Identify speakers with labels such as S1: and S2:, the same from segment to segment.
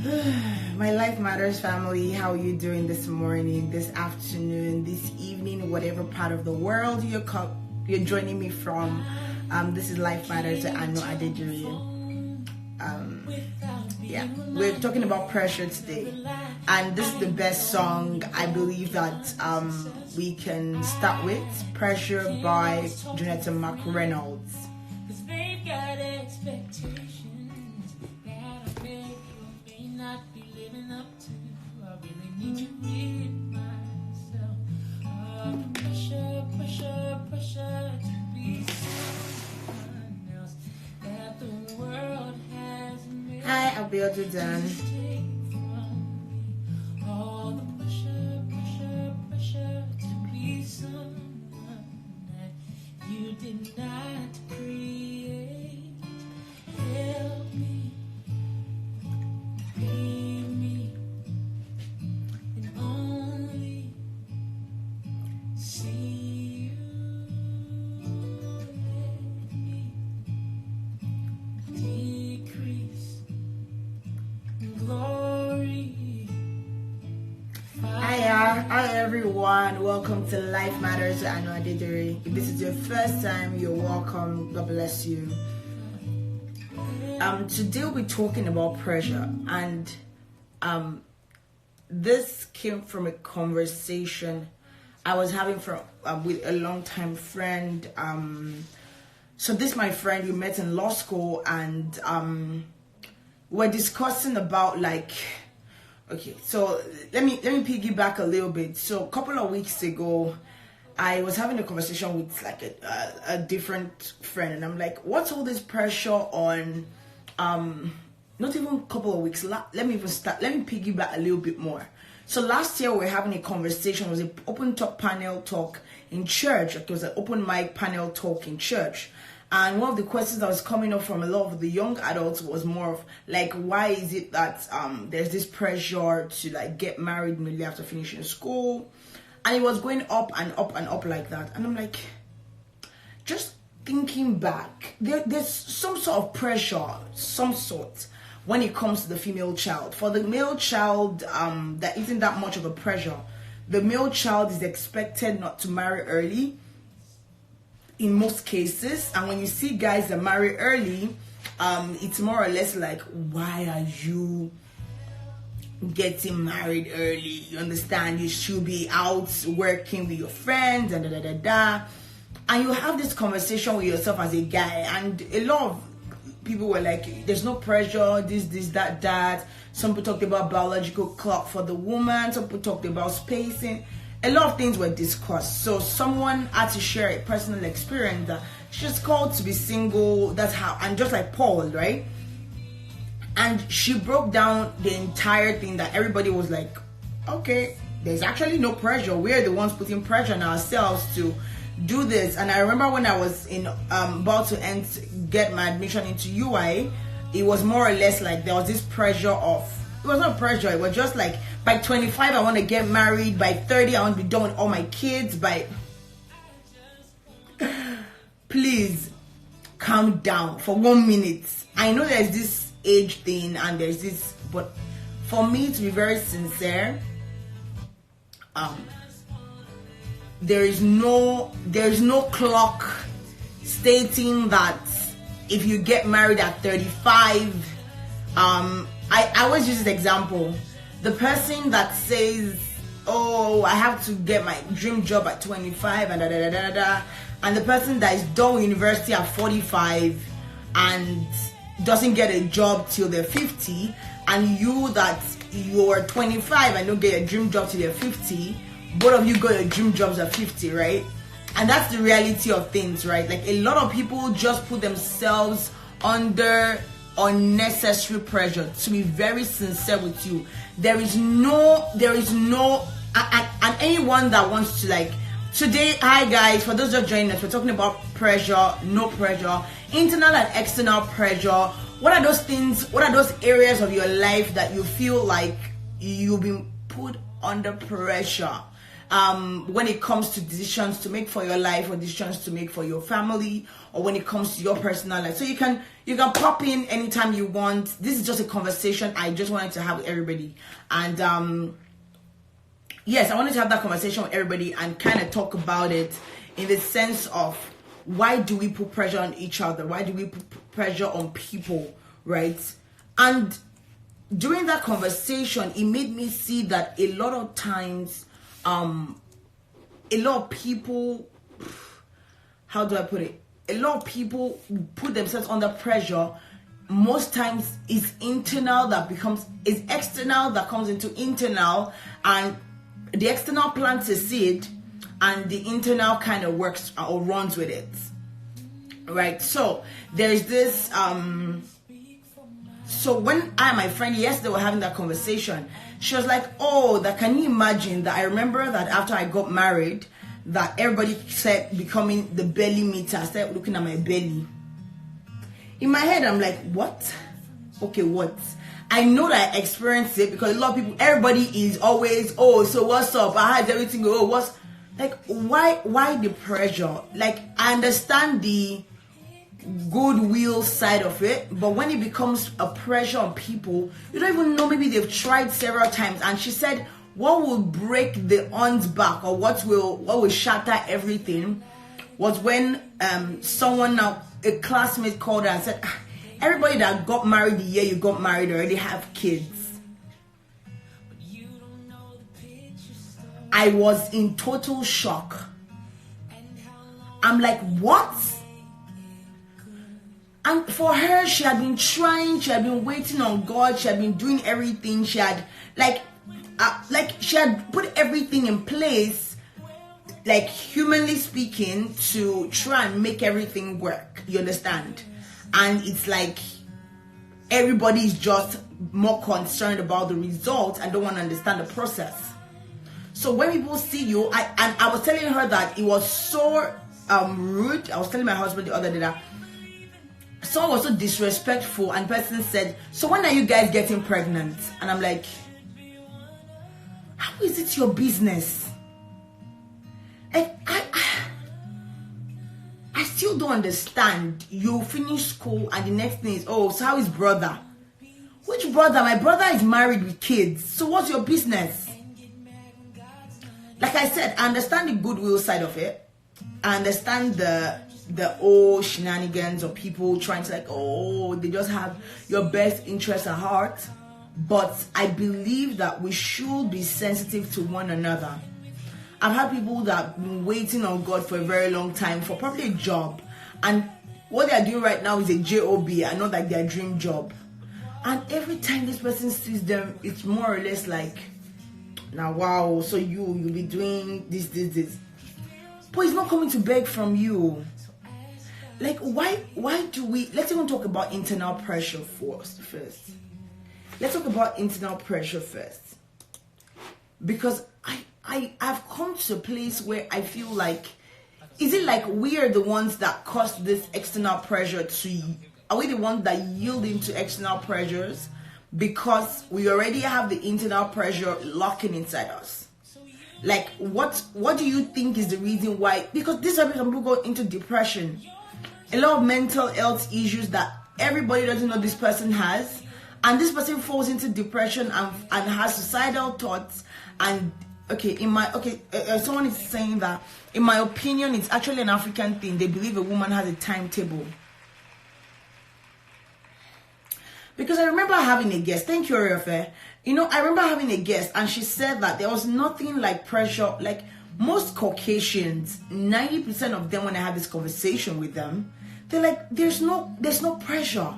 S1: My Life Matters family, how are you doing this morning, this afternoon, this evening, whatever part of the world you're joining me from? This is Life Matters. I know I did we're talking about pressure today, and this is the best song I believe that we can start with. Pressure by Jonathan Mcreynolds.
S2: Pressure to be someone else that the world has made.
S1: Hi, Abiodun.
S2: All the pressure to be someone that you did not create. Help me, free me, and only see you. Let me decrease in glory.
S1: Hi everyone, welcome to Life Matters. I know I did. If this is your first time, you're welcome. God bless you. Today we'll be talking about pressure, and this came from a conversation I was having with a longtime friend. So this my friend, we met in law school, and we're discussing about okay. So let me piggyback a little bit. So a couple of weeks ago, I was having a conversation with a different friend, and I'm like, what's all this pressure on? Not even a couple of weeks. Let me piggyback a little bit more. So last year we were having a conversation. It was an open talk panel talk in church. It was an open mic panel talk in church. And one of the questions that was coming up from a lot of the young adults was more of why is it that there's this pressure to get married immediately after finishing school? And it was going up and up and up like that. And I'm like, just thinking back, there's some sort of pressure, some sort, when it comes to the female child. For the male child, that isn't that much of a pressure. The male child is expected not to marry early in most cases. And when you see guys that marry early, it's more or less like, why are you getting married early? You understand? You should be out working with your friends and And you have this conversation with yourself as a guy, and a lot of people were like, there's no pressure, this, that. Some people talked about biological clock for the woman. Some people talked about spacing. A lot of things were discussed. So someone had to share a personal experience that she's called to be single. That's how, and just like Paul, right? And she broke down the entire thing that everybody was like, okay, there's actually no pressure. We're the ones putting pressure on ourselves to do this. And I remember when I was about to get my admission into UI, it was more or less like there was this pressure of, it was not pressure, it was just like, by 25 I want to get married, by 30 I want to be done with all my kids, please calm down for 1 minute. I know there's this age thing and there's this, but for me to be very sincere, there is no clock stating that if you get married at 35, I always use this example. The person that says, oh, I have to get my dream job at 25 and and the person that is done with university at 45 and doesn't get a job till they're 50, and you're 25 and don't get a dream job till you're 50, both of you got your dream jobs at 50, right? And that's the reality of things, right? A lot of people just put themselves under unnecessary pressure. To be very sincere with you, there is no and anyone that wants to today, hi guys, for those just joining us, we're talking about pressure, no pressure, internal and external pressure. What are those things, what are those areas of your life that you feel like you've been put under pressure? when it comes to decisions to make for your life or decisions to make for your family, or when it comes to your personal life. So you can pop in anytime you want. This is just a conversation I just wanted to have with everybody. And yes, I wanted to have that conversation with everybody and kind of talk about it in the sense of, why do we put pressure on each other? Why do we put pressure on people, right? And during that conversation, it made me see that a lot of times, a lot of people, how do I put it? A lot of people put themselves under pressure. Most times it's external that comes into internal, and the external plants a seed and the internal kind of works or runs with it, right? So there's this so when I and my friend yesterday were having that conversation, she was like, oh, that can you imagine that I remember that after I got married, that everybody said becoming the belly meter. I started looking at my belly. In my head, I'm like, what? Okay, what? I know that I experienced it because a lot of people, everybody is always, oh, so what's up? I had everything go, oh, what's, like, why the pressure? Like, I understand the goodwill side of it, but when it becomes a pressure on people, you don't even know, maybe they've tried several times. And she said, what will break the aunt's back, or what will shatter everything, was when someone, now a classmate, called her and said, everybody that got married the year you got married already have kids. I was in total shock. I'm like, what? And for her, she had been trying, she had been waiting on God, she had been doing everything, she had she had put everything in place, like humanly speaking, to try and make everything work. You understand? And it's like everybody's just more concerned about the result and don't want to understand the process. So when people see you, I was telling her that it was so rude. I was telling my husband the other day that someone was so disrespectful, and the person said, so when are you guys getting pregnant? And I'm like, how is it your business? Like, I still don't understand. You finish school and the next thing is, oh, so how is brother? Which brother? My brother is married with kids. So what's your business? Like I said, I understand the goodwill side of it. I understand the old shenanigans of people trying to, like, oh, they just have your best interest at heart. But I believe that we should be sensitive to one another. I've had people that have been waiting on God for a very long time for probably a job, and what they are doing right now is a job and not like their dream job. And every time this person sees them, it's more or less like, now wow, so you'll be doing this. But he's not coming to beg from you. Like, why do we, let's even talk about internal pressure first. Let's talk about internal pressure first. Because I've come to a place where I feel like, is it like we are the ones that cause this external pressure are we the ones that yield into external pressures because we already have the internal pressure locking inside us? Like, what do you think is the reason why? Because this is how people go into depression. A lot of mental health issues that everybody doesn't know this person has, and this person falls into depression and has suicidal thoughts. And someone is saying that, in my opinion, it's actually an African thing. They believe a woman has a timetable. Because I remember having a guest, thank you, Oreofe. I remember having a guest, and she said that there was nothing like pressure. Like, most Caucasians, 90% of them, when I had this conversation with them, they're like, there's no pressure.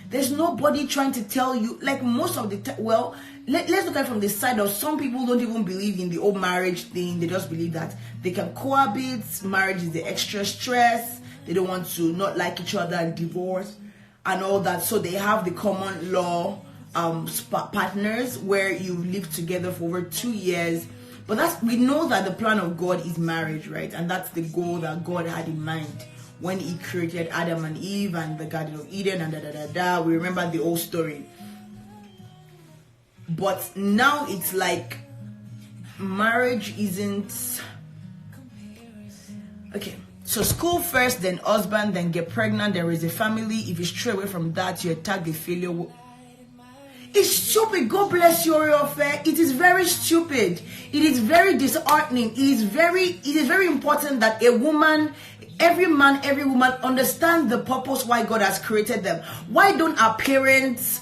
S1: There's nobody trying to tell you, like, most of the time. Well, let's look at it from the side of some people don't even believe in the old marriage thing. They just believe that they can cohabit. Marriage is the extra stress. They don't want to not like each other and divorce and all that. So they have the common law partners where you live together for over 2 years. But we know that the plan of God is marriage, right? And that's the goal that God had in mind when he created Adam and Eve and the Garden of Eden and We remember the whole story. But now it's like marriage isn't okay. So school first, then husband, then get pregnant, then raise a family. If you stray away from that, you attack the failure. It's stupid. God bless you, Oreofe. It is very stupid. It is very disheartening. It is very important that a woman, every man, every woman understand the purpose why God has created them. Why don't our parents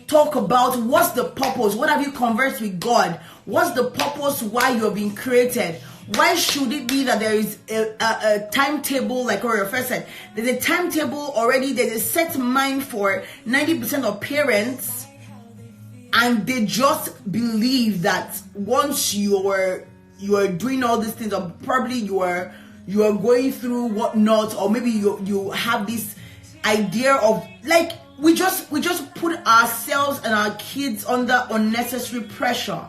S1: talk about what's the purpose? What have you conversed with God? What's the purpose why you have been created? Why should it be that there is a timetable, like Oreofe said? There's a timetable already. There's a set mind for 90% of parents, and they just believe that once you are doing all these things, or probably you are going through whatnot, or maybe you have this idea of like we just put ourselves and our kids under unnecessary pressure.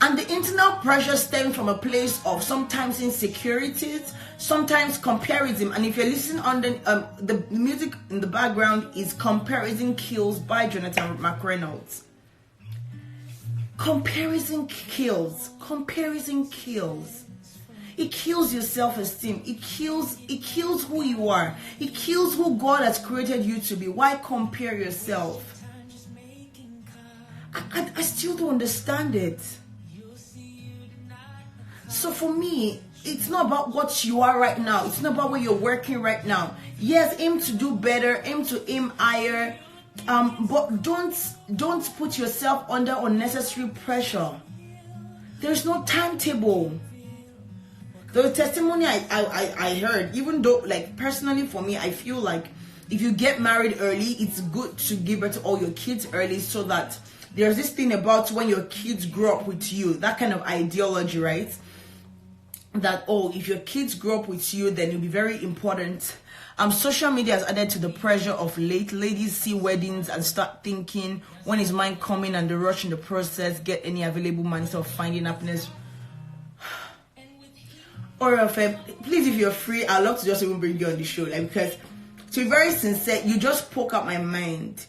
S1: And the internal pressure stems from a place of sometimes insecurities, sometimes comparison. And if you're listening on the music in the background is Comparison Kills by Jonathan Mcreynolds. Comparison kills. Comparison kills. It kills your self-esteem. It kills who you are. It kills who God has created you to be. Why compare yourself? I still don't understand it. So for me, it's not about what you are right now. It's not about where you're working right now. Yes, aim to do better, aim higher, but don't put yourself under unnecessary pressure. There's no timetable. The testimony I heard, even though, like, personally for me, I feel like if you get married early, it's good to give birth to all your kids early, so that there's this thing about when your kids grow up with you, that kind of ideology, right? That, oh, if your kids grow up with you, then it'll be very important. Social media has added to the pressure of late. Ladies see weddings and start thinking, when is mine coming, and they rush in the process, get any available man instead of finding happiness. Oreofe, please, if you're free, I'd love to just even bring you on the show, like, because to be very sincere, you just poke up my mind.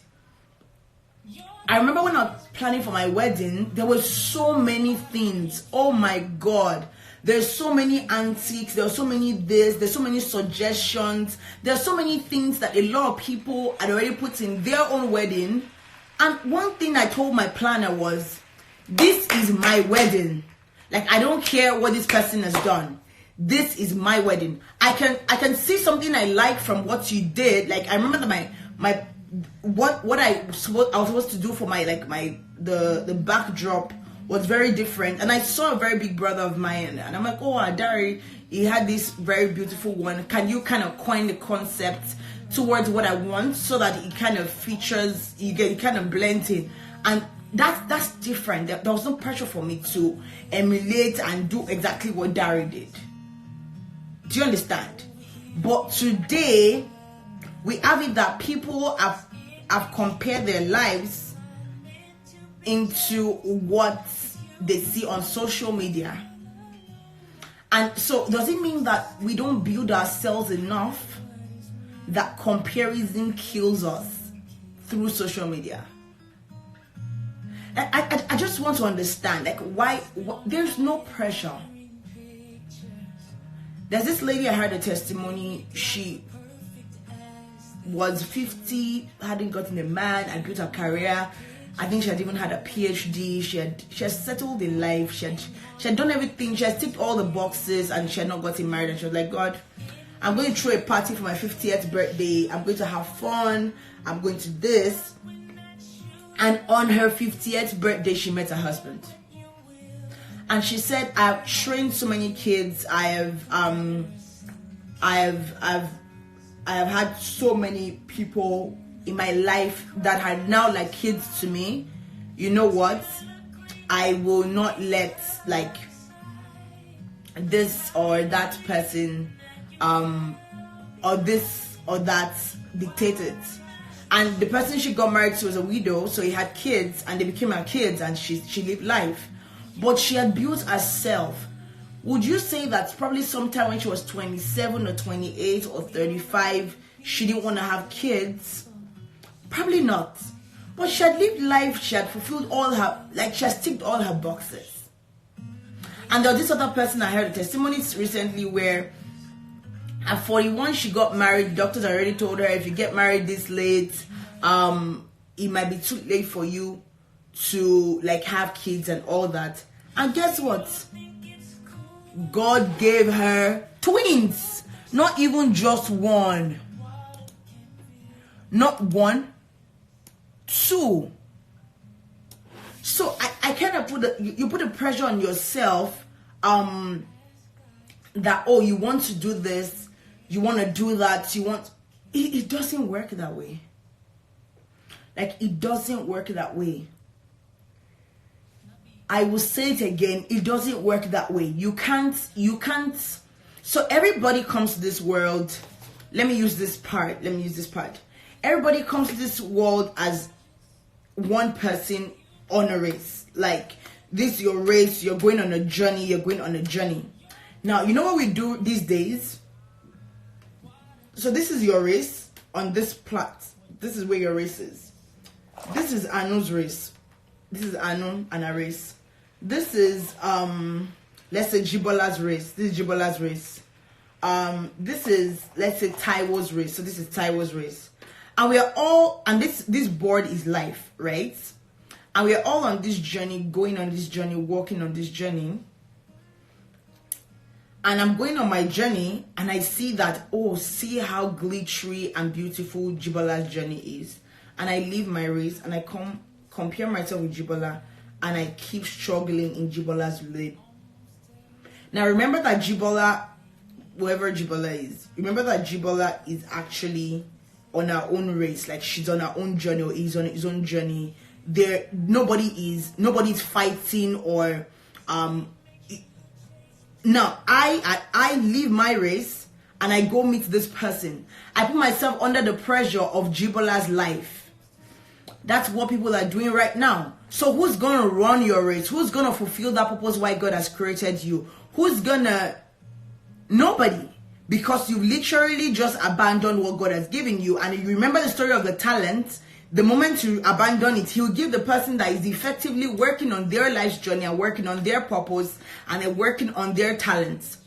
S1: I remember when I was planning for my wedding, there were so many things. Oh my God. There's so many antiques, there's so many this, there's so many suggestions, there's so many things that a lot of people had already put in their own wedding. And one thing I told my planner was, this is my wedding. Like, I don't care what this person has done. This is my wedding. I can see something I like from what you did. Like, I remember that what I was supposed to do for the backdrop was very different, and I saw a very big brother of mine, and I'm like, oh, Adari, he had this very beautiful one. Can you kind of coin the concept towards what I want, so that it kind of features, you kind of blend it, and that's different. There was no pressure for me to emulate and do exactly what Dari did. Do you understand? But today we have it that people have compared their lives into what they see on social media. And so does it mean that we don't build ourselves enough, that comparison kills us through social media? I just want to understand, like, why there's no pressure. There's this lady, I heard a testimony, she was 50, hadn't gotten a man, had built a career. I think she had even had a PhD. She had settled in life. She had done everything. She had ticked all the boxes, and she had not gotten married. And she was like, God, I'm going to throw a party for my 50th birthday. I'm going to have fun. I'm going to this. And on her 50th birthday, she met her husband. And she said, I've trained so many kids. I have had so many people in my life that are now like kids to me. You know what? I will not let, like, this or that person or this or that dictate it. And the person she got married to was a widow, so he had kids, and they became her kids, and she lived life. But she had built herself. Would you say that probably sometime when she was 27 or 28 or 35, she didn't want to have kids? Probably not. But she had lived life, she had fulfilled all her, like she has ticked all her boxes. And there was this other person, I heard a testimony recently where at 41 she got married. Doctors already told her, if you get married this late, it might be too late for you to like have kids and all that. And guess what? God gave her twins. Not even just one. Not one, two. So I kind of you put a pressure on yourself that, oh, you want to do this, you want to do that, it doesn't work that way. Like, it doesn't work that way. I will say it again, it doesn't work that way. You can't. So everybody comes to this world. Let me use this part. Everybody comes to this world as one person on a race. Like, this is your race, you're going on a journey. Now, you know what we do these days? So this is your race on this plot. This is where your race is. This is Anu's race. This is Anu and a race. This is let's say Jibola's race. This is Jibola's race. This is, let's say, Taiwo's race. So this is Taiwo's race. And we are all, and this board is life, right? And we are all on this journey, going on this journey, walking on this journey. And I'm going on my journey, and I see that, oh, see how glittery and beautiful Jibola's journey is. And I leave my race, and I compare myself with Jibola, and I keep struggling in Jibola's lead. Now, remember that Jibola, whoever Jibola is, remember that Jibola is actually on her own race. Like, she's on her own journey, or he's on his own journey. Nobody's fighting or now I leave my race and I go meet this person. I put myself under the pressure of Jibola's life. That's what people are doing right now. So who's gonna run your race? Who's gonna fulfill that purpose why God has created you? Nobody. Because you've literally just abandoned what God has given you. And if you remember the story of the talent, the moment you abandon it, he'll give the person that is effectively working on their life's journey and working on their purpose and they're working on their talents.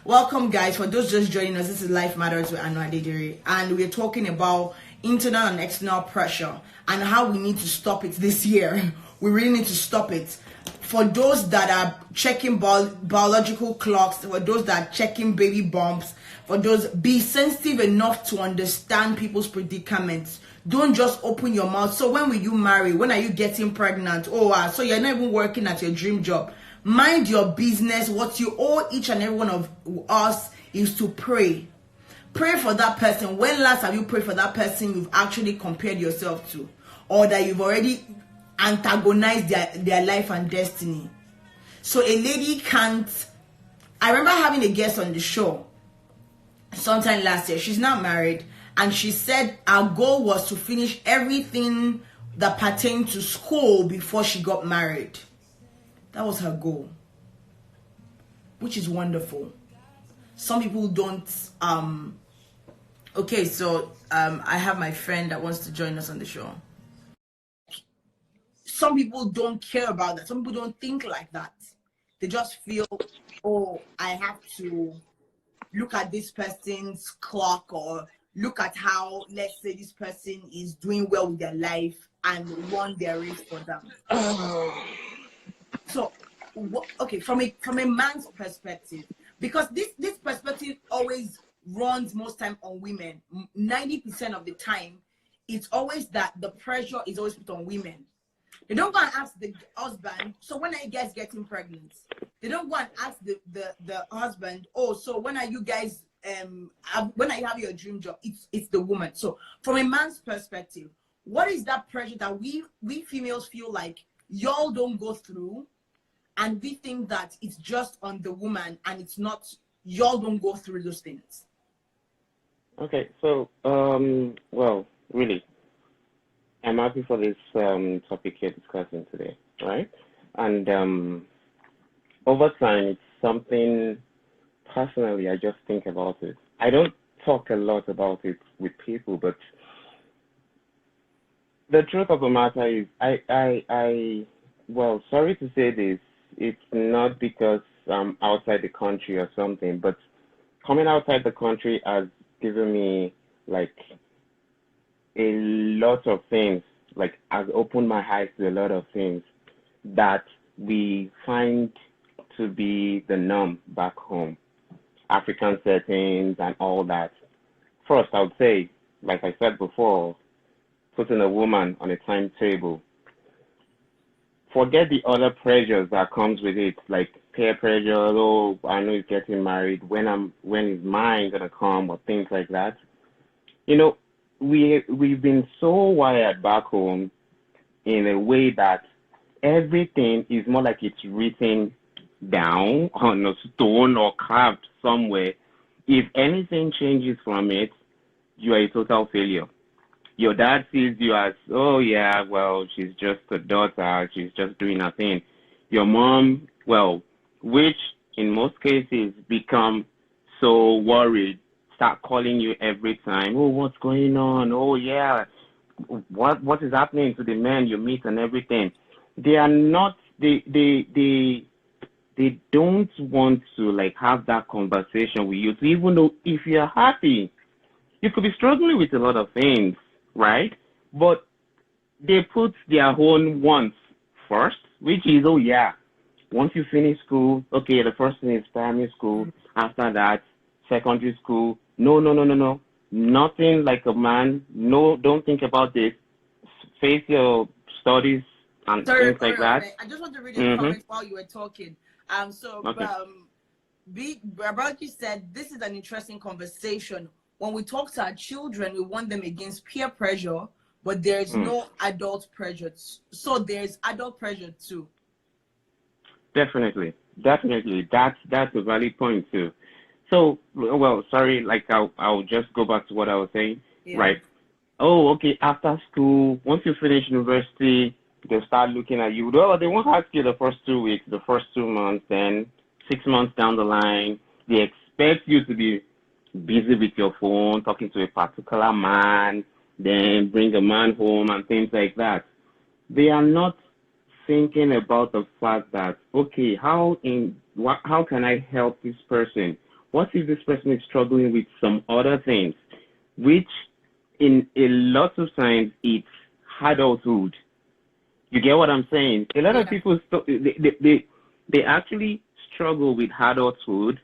S1: Welcome, guys. For those just joining us, this is Life Matters with Anu Adedire, and we're talking about internal and external pressure and how we need to stop it this year. We really need to stop it. For those that are checking biological clocks, for those that are checking baby bumps, for those, be sensitive enough to understand people's predicaments. Don't just open your mouth. So when will you marry? When are you getting pregnant? Oh, so you're not even working at your dream job. Mind your business. What you owe each and every one of us is to pray. Pray for that person. When last have you prayed for that person you've actually compared yourself to? Or that you've already antagonized their life and destiny? So a lady can't... I remember having a guest on the show sometime last year. She's not married. And she said our goal was to finish everything that pertained to school before she got married. That was her goal. Which is wonderful. Some people don't... Okay, so I have my friend that wants to join us on the show. Some people don't care about that. Some people don't think like that. They just feel, oh, I have to look at this person's clock or look at how, let's say, this person is doing well with their life and run their race for them. So, okay, from a man's perspective, because this perspective always runs most time on women. 90% of the time, it's always that the pressure is always put on women. They don't go and ask the husband, so when are you guys getting pregnant? They don't go and ask the husband, oh, so when are you guys when are you having your dream job? It's the woman. So from a man's perspective, what is that pressure that we females feel like y'all don't go through, and we think that it's just on the woman and it's not, y'all don't go through those things?
S3: Okay, so well, really, I'm happy for this topic you're discussing today, right? And over time, it's something personally I just think about it. I don't talk a lot about it with people, but the truth of the matter is, well, sorry to say this, it's not because I'm outside the country or something, but coming outside the country has given me like a lot of things, like has opened my eyes to a lot of things that we find to be the norm back home, African settings and all that. First, I would say, like I said before, putting a woman on a timetable. Forget the other pressures that comes with it, like peer pressure. Oh, I know he's getting married. When is mine gonna come, or things like that. You know, we've been so wired back home in a way that everything is more like it's written down on a stone or carved somewhere. If anything changes from it, you are a total failure. Your dad sees you as, oh yeah, well, she's just a daughter, she's just doing her thing. Your mom, well, which in most cases become so worried, start calling you every time. Oh, what's going on? Oh yeah, what is happening to the men you meet and everything? They are not they don't want to like have that conversation with you. So even though if you're happy, you could be struggling with a lot of things, right? But they put their own wants first, which is, oh yeah, once you finish school, okay, the first thing is primary school. After that, secondary school. No, no, no, no, no. Nothing like a man. No, don't think about this. Face your studies and
S1: Sorry,
S3: things like that.
S1: I just want to read a
S3: Mm-hmm.
S1: comment while you were talking. So
S3: Okay.
S1: About you said this is an interesting conversation. When we talk to our children, we want them against peer pressure, but there's
S3: Mm.
S1: no adult pressure. So there's adult pressure too.
S3: Definitely. Definitely. That's a valid point too. So, well, sorry, like I'll just go back to what I was saying,
S1: Yeah.
S3: right? Oh, okay, after school, once you finish university, they'll start looking at you. Well, they won't ask you the first 2 weeks, the first 2 months, then 6 months down the line, they expect you to be busy with your phone, talking to a particular man, then bring a man home and things like that. They are not thinking about the fact that, okay, how can I help this person? What if this person is struggling with some other things, which in a lot of times it's adulthood. You get what I'm saying? A lot of
S1: Yeah.
S3: people they actually struggle with adulthood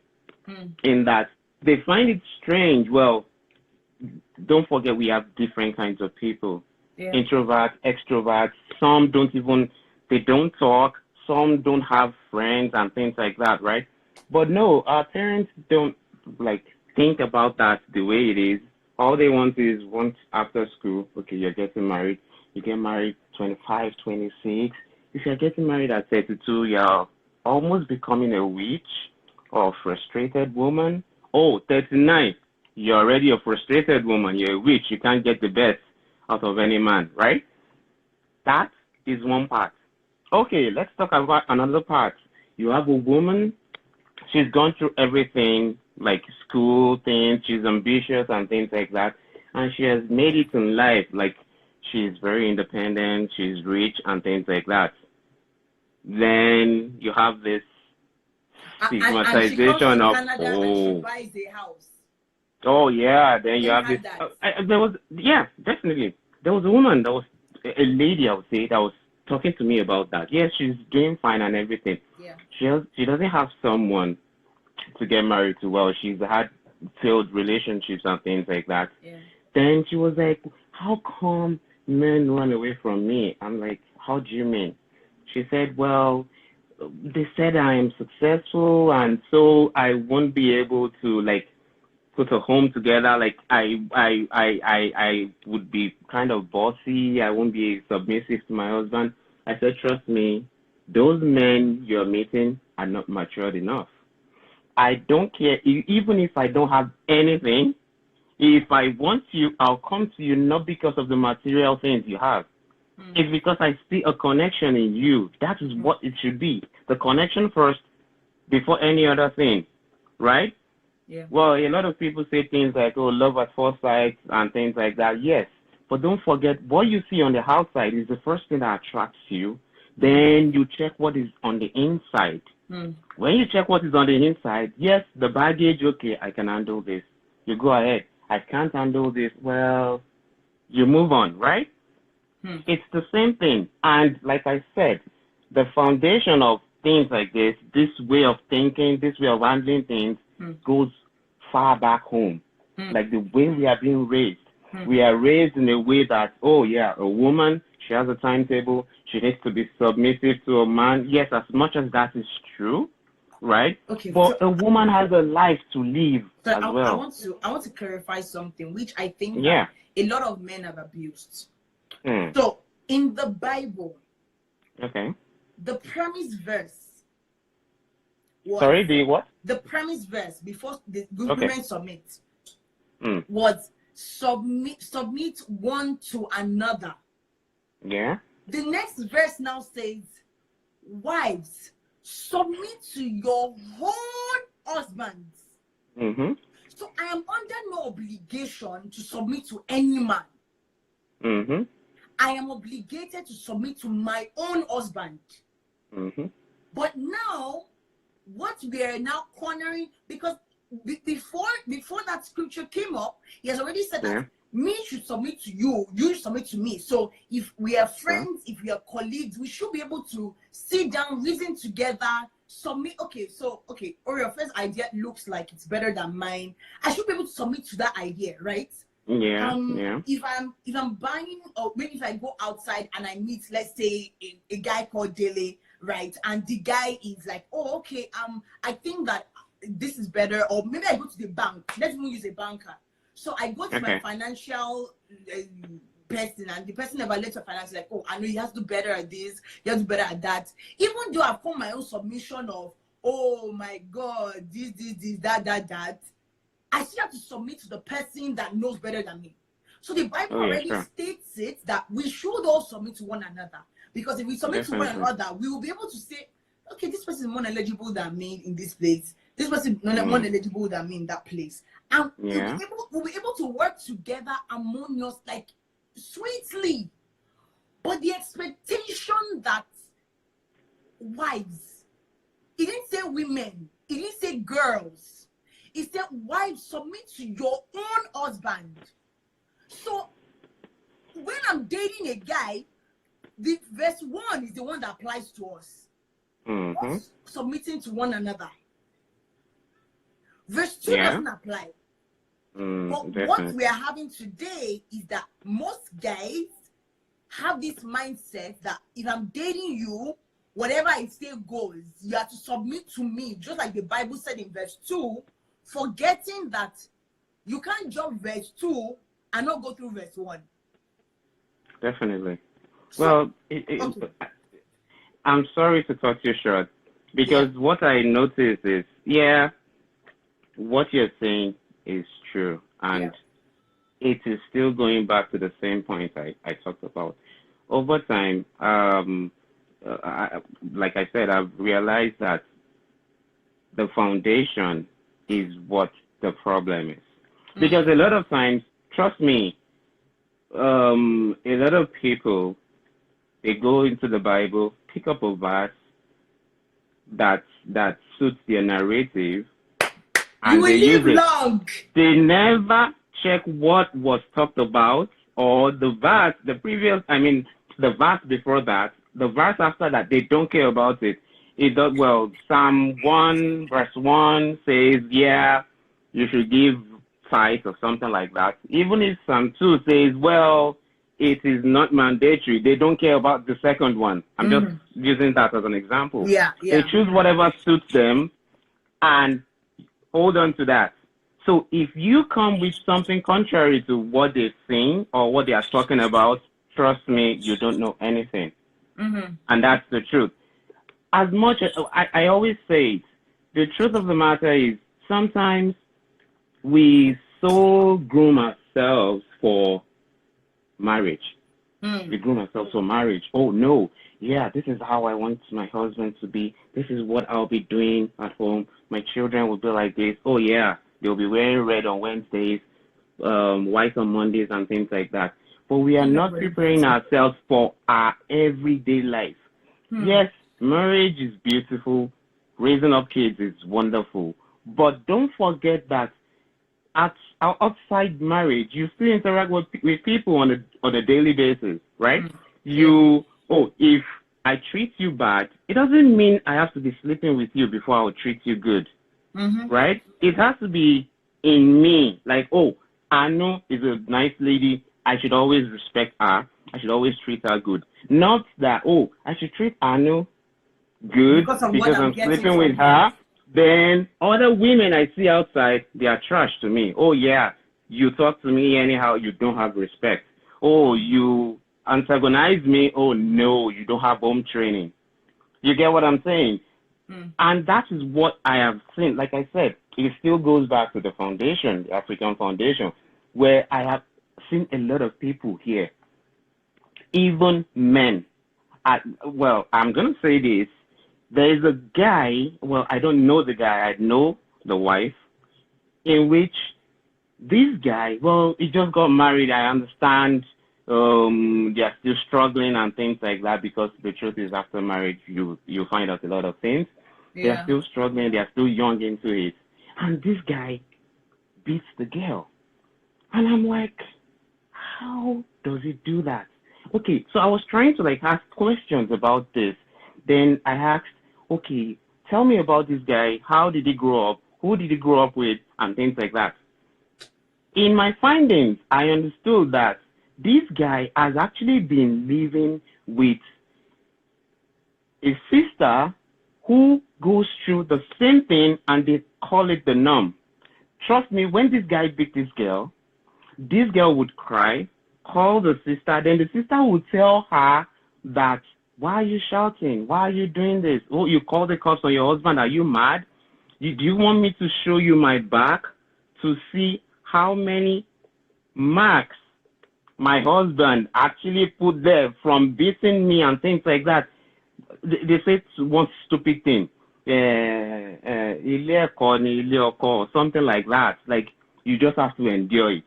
S3: in that they find it strange. Well, don't forget we have different kinds of people.
S1: Yeah.
S3: Introverts, extroverts. Some they don't talk. Some don't have friends and things like that, right? But no, our parents don't like think about that the way it is. All they want is once after school, okay, you're getting married. You get married 25, 26. If you're getting married at 32, you're almost becoming a witch or frustrated woman. Oh, 39, you're already a frustrated woman. You're a witch. You can't get the best out of any man, right? That is one part. Okay, let's talk about another part. You have a woman, she's gone through everything, like school things, she's ambitious and things like that, and she has made it in life, like she's very independent, she's rich and things like that. Then you have this
S1: And she comes
S3: stigmatization
S1: to
S3: of,
S1: Canada and she
S3: oh,
S1: buys a house.
S3: oh yeah, then you
S1: Then you
S3: have this.
S1: have that.
S3: There was, yeah, definitely. There was a woman that was a lady, I would say, that was talking to me about that. Yes, she's doing fine and everything.
S1: Yeah.
S3: She doesn't have someone to get married to. Well, she's had failed relationships and things like that.
S1: Yeah.
S3: Then she was like, "How come men run away from me?" I'm like, "How do you mean?" She said, "Well, they said I am successful, and so I won't be able to like put a home together. Like I would be kind of bossy. I won't be submissive to my husband." I said, "Trust me, those men you're meeting are not matured enough. I don't care even if I don't have anything. If I want you, I'll come to you not because of the material things you have. It's because I see a connection in you. That is what it should be. The connection first before any other thing, right?"
S1: Yeah.
S3: Well, a lot of people say things like, oh, love at first sight and things like that. Yes, But don't forget, what you see on the outside is the first thing that attracts you. Then you check what is on the inside. When you check what is on the inside, yes, the baggage, okay, I can handle this. You go ahead. I can't handle this. Well, you move on, right? It's the same thing. And like I said, the foundation of things like this way of thinking, this way of handling things goes far back home. Like the way we are being raised. We are raised in a way that, oh yeah, a woman, she has a timetable, she needs to be submissive to a man. Yes, as much as that is true, right?
S1: Okay,
S3: But a woman has a life to live
S1: so
S3: as well.
S1: I want to clarify something which I think
S3: Yeah.
S1: that a lot of men have abused.
S3: Hmm.
S1: So in the Bible,
S3: Okay.
S1: the premise verse was
S3: Sorry, the what?
S1: the premise verse before the
S3: Okay.
S1: women submit
S3: Hmm.
S1: was submit one to another.
S3: Yeah.
S1: The next verse now says, wives, submit to your own husbands.
S3: Mm-hmm.
S1: So I am under no obligation to submit to any man.
S3: Mm-hmm.
S1: I am obligated to submit to my own husband.
S3: Mm-hmm.
S1: But now, what we are now cornering, because before that scripture came up, he has already said
S3: Yeah.
S1: that me should submit to you, you should submit to me. So if we are friends, if we are colleagues, we should be able to sit down, reason together, submit. Okay, Oreofe's idea looks like it's better than mine. I should be able to submit to that idea, right?
S3: Yeah. Yeah.
S1: If I'm buying, or maybe if I go outside and I meet, let's say, a guy called Dele, right? And the guy is like, oh, okay, I think that this is better. Or maybe I go to the bank. Let's even use a banker. So I go to my
S3: Okay.
S1: financial person, and the person evaluates your finance, like, oh, I know he has to do better at this, he has to do better at that. Even though I've come my own submission of, oh my God, this, that, I still have to submit to the person that knows better than me. So the Bible already states it that we should all submit to one another. Because if we submit to one another, we will be able to say, okay, this person is more eligible than me in this place. This person is more eligible than me in that place. And we'll be able to work together harmonious, like sweetly. But the expectation that wives, it didn't say women, it didn't say girls. It said, wives, submit to your own husband. So, when I'm dating a guy, the verse 1 is the one that applies to us. Us submitting to one another. Verse 2 doesn't apply. But what we are having today is that most guys have this mindset that if I'm dating you, whatever I say goes. You have to submit to me, just like the Bible said in verse 2, forgetting that you can't jump verse 2 and not go through verse 1.
S3: Definitely.
S1: So,
S3: well, I'm sorry to cut you short, because what I noticed is, what you're saying is true, and it is still going back to the same point I talked about. Over time, like I said, I've realized that the foundation is what the problem is. Because a lot of times, trust me, a lot of people, they go into the Bible, pick up a verse that suits their narrative, and they use it. They never check what was talked about, or the verse, the verse before that, the verse after that, they don't care about it. It does, well, Psalm 1 verse 1 says, you should give tithe or something like that. Even if Psalm 2 says, well, it is not mandatory, they don't care about the second one. I'm just using that as an example. They choose whatever suits them and hold on to that. So if you come with something contrary to what they sing or what they are talking about, trust me, you don't know anything. And that's the truth. As much as I always say it, the truth of the matter is sometimes we so groom ourselves for marriage. We groom ourselves for marriage. Oh no, this is how I want my husband to be. This is what I'll be doing at home. My children will be like this. Oh yeah, they'll be wearing red on Wednesdays, white on Mondays, and things like that. but we are not
S1: 100%.
S3: preparing ourselves for our everyday life. Yes, marriage is beautiful, raising up kids is wonderful, but don't forget that outside marriage, you still interact with people on a daily basis, right? If I treat you bad, it doesn't mean I have to be sleeping with you before I will treat you good, right? It has to be in me, like, oh, Anu is a nice lady. I should always respect her. I should always treat her good. Not that, oh, I should treat Anu good
S1: Because of what
S3: because
S1: I'm
S3: I'm
S1: getting
S3: sleeping
S1: from
S3: with her. Then other women I see outside, they are trash to me. Oh, yeah, you talk to me anyhow, you don't have respect. Oh, you antagonize me. Oh, no, you don't have home training. You get what I'm saying? And that is what I have seen. Like I said, it still goes back to the foundation, the African foundation, where I have seen a lot of people here, even men. I'm going to say this. There is a guy, well, I don't know the guy, I know the wife, in which this guy, well, he just got married. I understand they are still struggling and things like that, because the truth is, after marriage, you find out a lot of things. They are still struggling. They are still young into it. And this guy beats the girl. And I'm like, how does he do that? Okay, so I was trying to ask questions about this. Then I asked, okay, tell me about this guy. How did he grow up? Who did he grow up with? And things like that. In my findings, I understood that this guy has actually been living with a sister who goes through the same thing, and they call it the norm. Trust me, when this guy beat this girl would cry, call the sister, then the sister would tell her that, why are you shouting? Why are you doing this? Oh, you call the cops on your husband. Are you mad? Do you want me to show you my back to see how many marks my husband actually put there from beating me and things like that? They say one stupid thing. Or something like that. Like, you just have to endure it.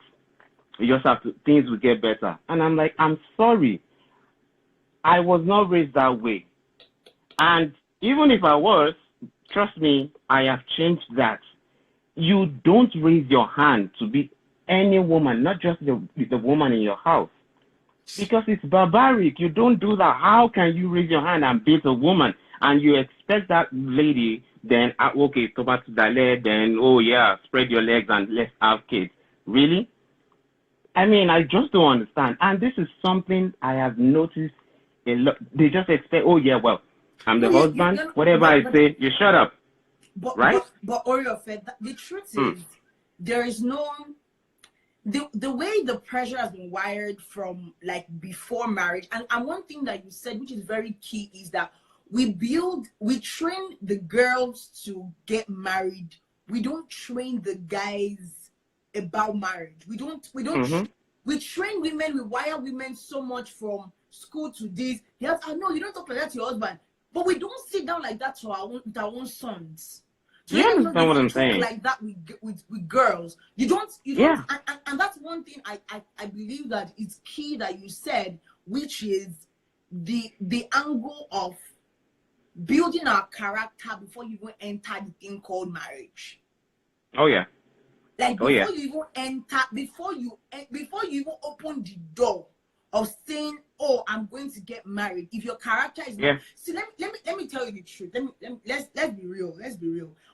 S3: You just have to, things will get better. And I'm like, I'm sorry. I was not raised that way. And even if I was, trust me, I have changed that. You don't raise your hand to beat any woman, not just the woman in your house. Because it's barbaric. You don't do that. How can you raise your hand and beat a woman and you expect that lady then, okay, toba to dale, then, oh yeah, spread your legs and let's have kids? Really? I mean, I just don't understand. And this is something I have noticed a lot. They just expect, oh yeah, well, I'm the husband. Whatever I say, you shut up. Right?
S1: But Oreofe, the truth is, there is no... The way the pressure has been wired from before marriage, and one thing that you said, which is very key, is that we train the girls to get married. We don't train the guys about marriage. We train women, we wire women so much from school to this. Yes, I know you don't talk like that to your husband, but we don't sit down like that with our own sons. So
S3: you understand what I'm
S1: talk
S3: saying?
S1: like that with girls. You don't,
S3: Yeah.
S1: and that's one thing I believe that it's key that you said, which is the angle of building our character before you even enter the thing called marriage.
S3: Oh yeah.
S1: Before you even enter, before you even open the door of saying, oh, I'm going to get married, if your character is not... See, let me tell you the truth. Let's be real.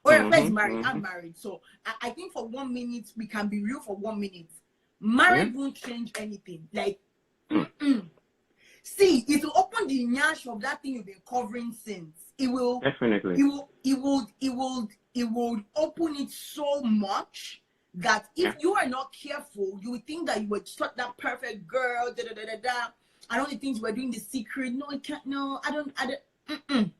S1: Or if I'm married, I'm married. So I think for 1 minute we can be real for 1 minute. Marriage won't change anything. See, it will open the nyash of that thing you've been covering since. It will definitely. It will open it so much that if you are not careful, you would think that you were just that perfect girl, and all the things we're doing the secret. No, it can't. No, I don't.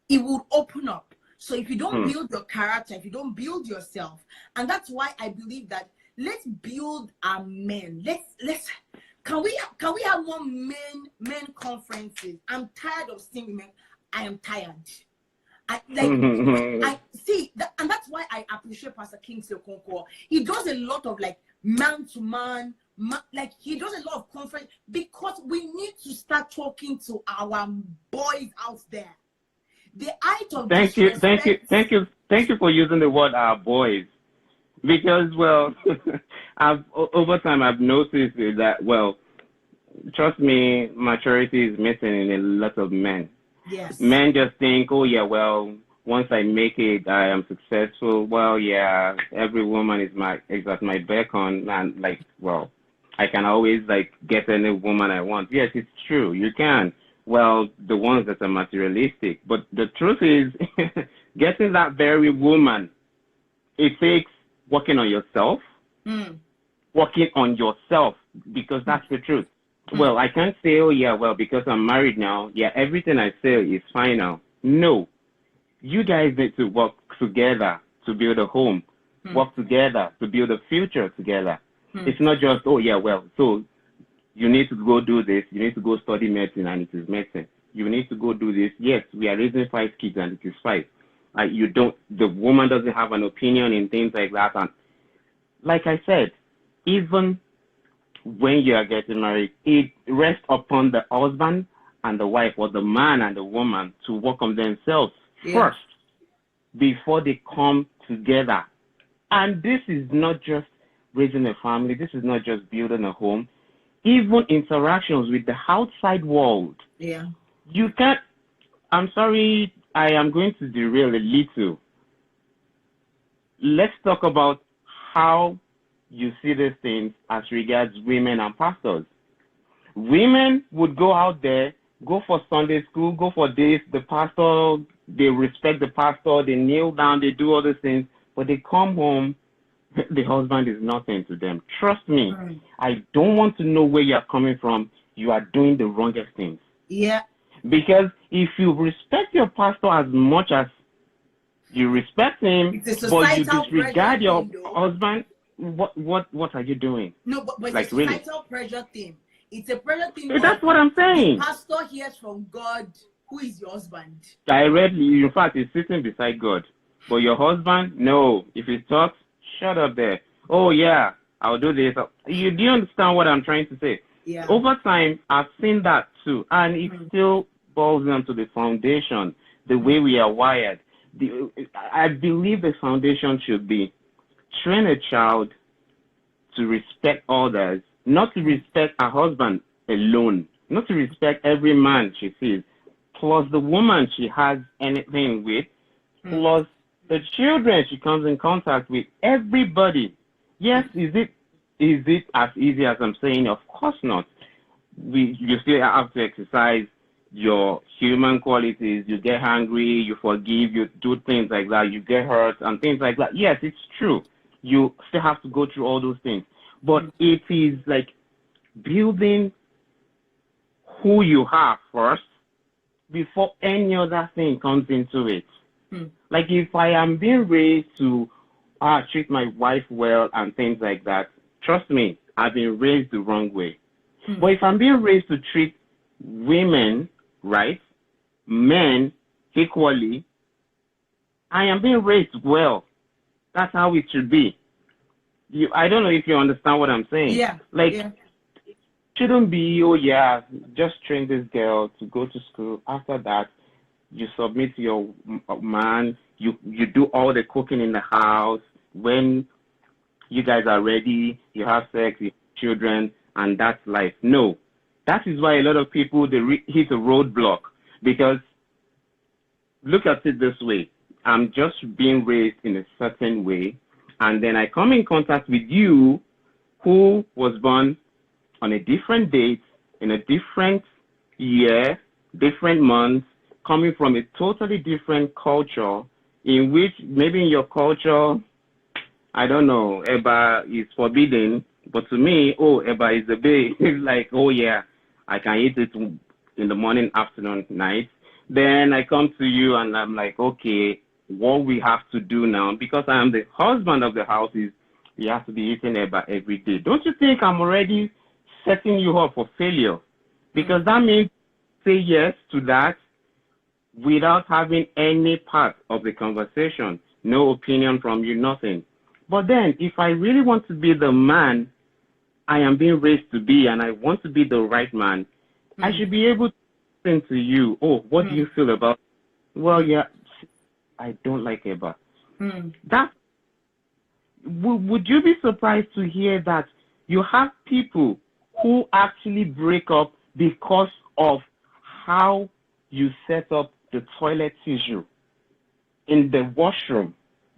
S1: It will open up. So if you don't build your character, if you don't build yourself, and that's why I believe that let's build our men. Let's can we have more men conferences? I'm tired of seeing women. I am tired. I see that, and that's why I appreciate Pastor Kingsley Okonkwo. He does a lot of man to man Like he does a lot of conference because we need to start talking to our boys out there. The height of
S3: Thank you, thank you,
S1: disrespect.
S3: thank you, thank you for using the word "our boys," because well, over time I've noticed that well, trust me, maturity is missing in a lot of men.
S1: Yes.
S3: Men just think, oh yeah, well, once I make it, I am successful. Well, yeah, every woman is at my beck on, and like, well, I can always like get any woman I want. Yes, it's true, you can. Well, the ones that are materialistic, but the truth is, getting that very woman, it takes working on yourself,
S1: Mm.
S3: working on yourself, because that's the truth. Well, I can't say, oh yeah, well, because I'm married now, yeah, everything I say is fine now. No, you guys need to work together to build a home, work together to build a future together. It's not just, oh yeah, well, so you need to go do this, you need to go study medicine and it is medicine. You need to go do this. Yes, we are raising 5 kids and it is 5. You don't, the woman doesn't have an opinion in things like that. And like I said, even when you are getting married, it rests upon the husband and the wife, or the man and the woman, to work on themselves first before they come together. And this is not just raising a family, this is not just building a home, even interactions with the outside world.
S1: Yeah.
S3: You can't, I'm sorry, I am going to derail a little. Let's talk about how you see these things as regards women and pastors. Women would go out there, go for Sunday school, go for this, the pastor, they respect the pastor, they kneel down, they do all these things, but they come home, the husband is nothing to them. Trust me, I don't want to know where you are coming from. You are doing the wrongest things.
S1: Yeah.
S3: Because if you respect your pastor as much as you respect him,
S1: It's a
S3: but you
S1: societal
S3: disregard
S1: pressure
S3: your
S1: thing, though.
S3: husband, what are you doing?
S1: No, but it's
S3: Like
S1: a
S3: really?
S1: societal pressure thing. It's a pressure thing
S3: That's
S1: of
S3: what I'm
S1: the
S3: saying.
S1: pastor hears from God, who is your husband.
S3: Directly, in fact, he's sitting beside God. But your husband, no. If he talks, shut up there. Oh yeah, I'll do this. Do you understand what I'm trying to say?
S1: Yeah.
S3: Over time, I've seen that too, and it still boils down to the foundation, the way we are wired. I believe the foundation should be train a child to respect others, not to respect her husband alone, not to respect every man she sees, plus the woman she has anything with, plus the children she comes in contact with, everybody. Yes, is it as easy as I'm saying? Of course not. You still have to exercise your human qualities. You get hungry, you forgive, you do things like that, you get hurt and things like that. Yes, it's true. You still have to go through all those things. But it is like building who you are first before any other thing comes into it. Like if I am being raised to treat my wife well and things like that, trust me, I've been raised the wrong way. But if I'm being raised to treat women right, men equally, I am being raised well. That's how it should be. I don't know if you understand what I'm saying.
S1: Yeah.
S3: Like,
S1: yeah.
S3: it shouldn't be, oh yeah, just train this girl to go to school. After that, you submit to your man. You do all the cooking in the house. When you guys are ready, you have sex, you have children, and that's life. No. That is why a lot of people, they hit a roadblock. Because look at it this way. I'm just being raised in a certain way, and then I come in contact with you who was born on a different date, in a different year, different month, coming from a totally different culture, in which maybe in your culture, I don't know, Eba is forbidden, but to me, oh, Eba is a big, like, oh yeah, I can eat it in the morning, afternoon, night. Then I come to you and I'm like, okay, what we have to do now, because I am the husband of the house, is we have to be eating Eba every day. Don't you think I'm already setting you up for failure? Because that means say yes to that without having any part of the conversation, no opinion from you, nothing. But then if I really want to be the man I am being raised to be and I want to be the right man, I should be able to listen to you. Oh, what do you feel about? Well, yeah, I don't like it, but that would you be surprised to hear that you have people who actually break up because of how you set up the toilet tissue in the washroom?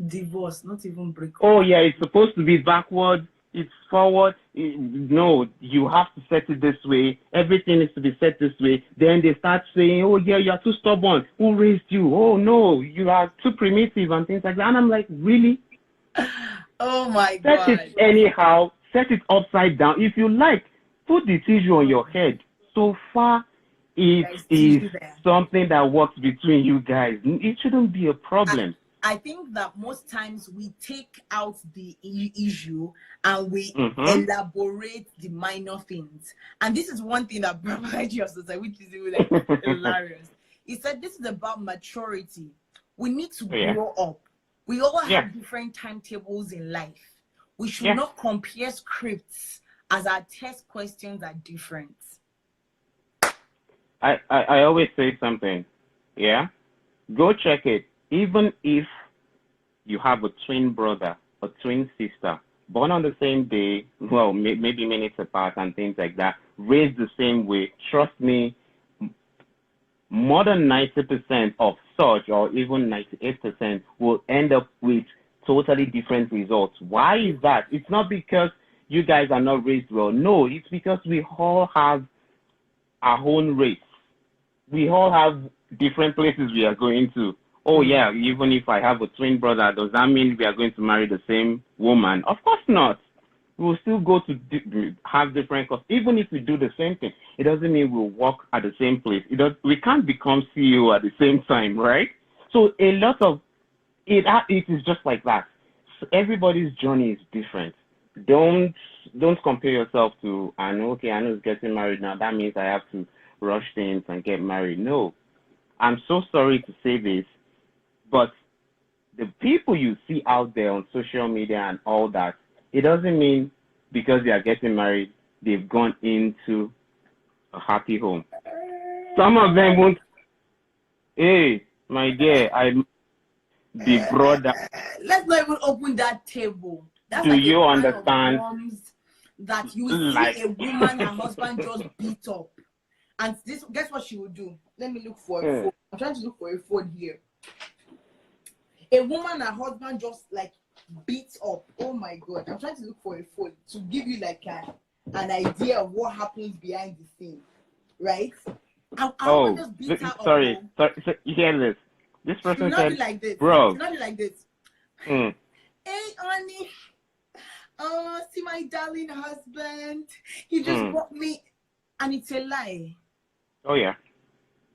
S1: Divorce, not even break up.
S3: Oh yeah, it's supposed to be backward, it's forward. No, you have to set it this way. Everything is to be set this way. Then they start saying, oh yeah, you're too stubborn. Who raised you? Oh no, you are too primitive and things like that. And I'm like, really?
S1: Oh my
S3: Set
S1: God.
S3: it anyhow. Set it upside down. If you like, put the tissue on your head. So far, it
S1: There's
S3: is
S1: tissue there.
S3: something that works between you guys. It shouldn't be a problem.
S1: I think that most times we take out the issue and we
S3: Mhm.
S1: elaborate the minor things. And this is one thing that Brahma just said, which is really like hilarious. He said this is about maturity. We need to
S3: Yeah.
S1: grow up. We all have
S3: Yeah.
S1: different timetables in life. We should
S3: Yeah.
S1: not compare scripts as our test questions are different.
S3: I always say something. Yeah. Go check it. Even if you have a twin brother or twin sister born on the same day, well, maybe minutes apart and things like that, raised the same way, trust me, more than 90% of such, or even 98%, will end up with totally different results. Why is that? It's not because you guys are not raised well. No, it's because we all have our own race. We all have different places we are going to. Oh yeah, even if I have a twin brother, does that mean we are going to marry the same woman? Of course not. We'll still go to have different costs. Even if we do the same thing, it doesn't mean we'll work at the same place. We can't become CEO at the same time, right? So a lot of it is just like that. So everybody's journey is different. Don't compare yourself to Anu. Okay, Anu is getting married now. That means I have to rush things and get married. No, I'm so sorry to say this, but the people you see out there on social media and all that, it doesn't mean because they are getting married, they've gone into a happy home. Some of them won't. Hey, my dear, I'm the brother.
S1: Let's not even open that table. That's
S3: Do
S1: like
S3: you
S1: a kind of
S3: understand?
S1: norms that you
S3: Like,
S1: see a woman, her husband just beat up. And this, guess what she will do? Let me look for a phone. I'm trying to look for a phone here. A woman, her husband just like beat up. Oh my God. I'm trying to look for a phone to give you like an idea of what happens behind the scene. Right?
S3: oh,
S1: Just beat her
S3: sorry,
S1: up.
S3: sorry, you hear this? This
S1: She will
S3: person
S1: not
S3: said,
S1: be like this.
S3: bro.
S1: She will not be like this.
S3: Mm,
S1: Hey, honey. Oh, see my darling husband. He just brought me. And it's a lie.
S3: oh yeah.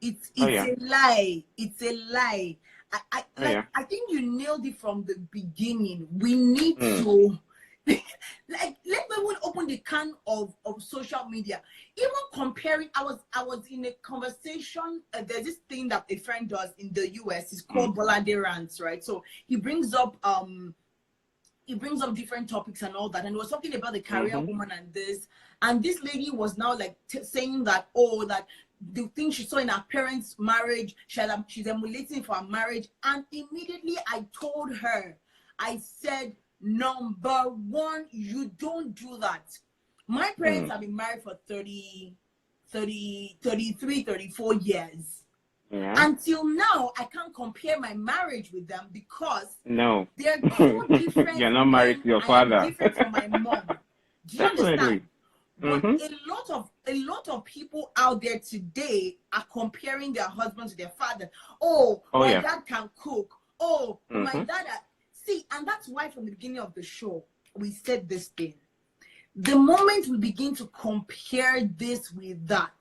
S1: It's
S3: Oh, yeah.
S1: a lie. It's a lie. I
S3: yeah.
S1: I think you nailed it from the beginning. We need to like let me even open the can of social media. Even comparing, I was in a conversation. There's this thing that a friend does in the US. It's called Bolade Rants, right? So he brings up different topics and all that, and it was talking about the career woman and this lady was now like saying that that the thing she saw in her parents' marriage, she's emulating for her marriage. And immediately I told her, I said, number one, you don't do that. My parents have been married for 33, 34 years.
S3: Yeah.
S1: Until now, I can't compare my marriage with them because they're
S3: No.
S1: so different.
S3: You're not married to your
S1: I
S3: father.
S1: am different from my mom. Do you understand? But a lot of people out there today are comparing their husband to their father. Oh, my dad can cook. Oh, my dad. See, and that's why from the beginning of the show we said this thing. The moment we begin to compare this with that,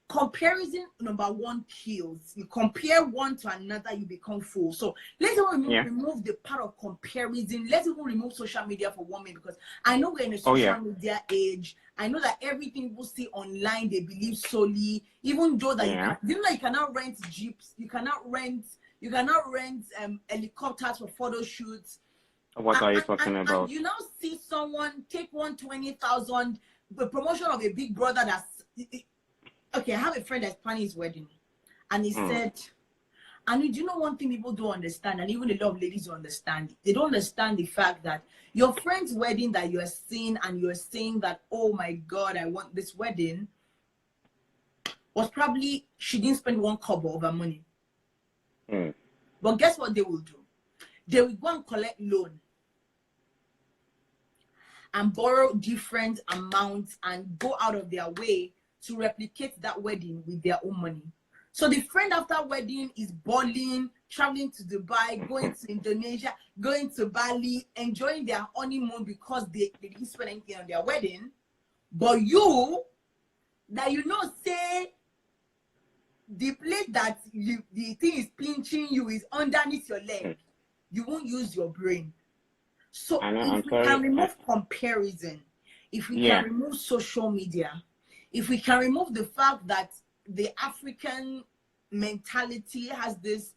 S1: comparison, number one, kills. You compare one to another, you become full. So let's even remove the part of comparison. Let's even remove social media for 1 minute, because I know we're in a social media age. I know that everything people see online, they believe solely. Even though that you cannot rent jeeps, you cannot rent helicopters for photo shoots.
S3: What are you talking
S1: And
S3: about?
S1: you now see someone take 120,000, the promotion of a big brother that's okay. I have a friend that's planning his wedding, and he said, and do you know one thing people don't understand, and even a lot of ladies don't understand? They don't understand the fact that your friend's wedding that you are seeing and you are saying that, oh my God, I want this wedding, was probably she didn't spend one kobo of her money. But guess what they will do? They will go and collect loan and borrow different amounts and go out of their way to replicate that wedding with their own money. So the friend after wedding is balling, traveling to Dubai, going to Indonesia, going to Bali, enjoying their honeymoon because they didn't spend anything on their wedding. But you, that you know, say the place that the thing is pinching you is underneath your leg, you won't use your brain. So if we can remove comparison, if we can remove social media, if we can remove the fact that the African mentality has this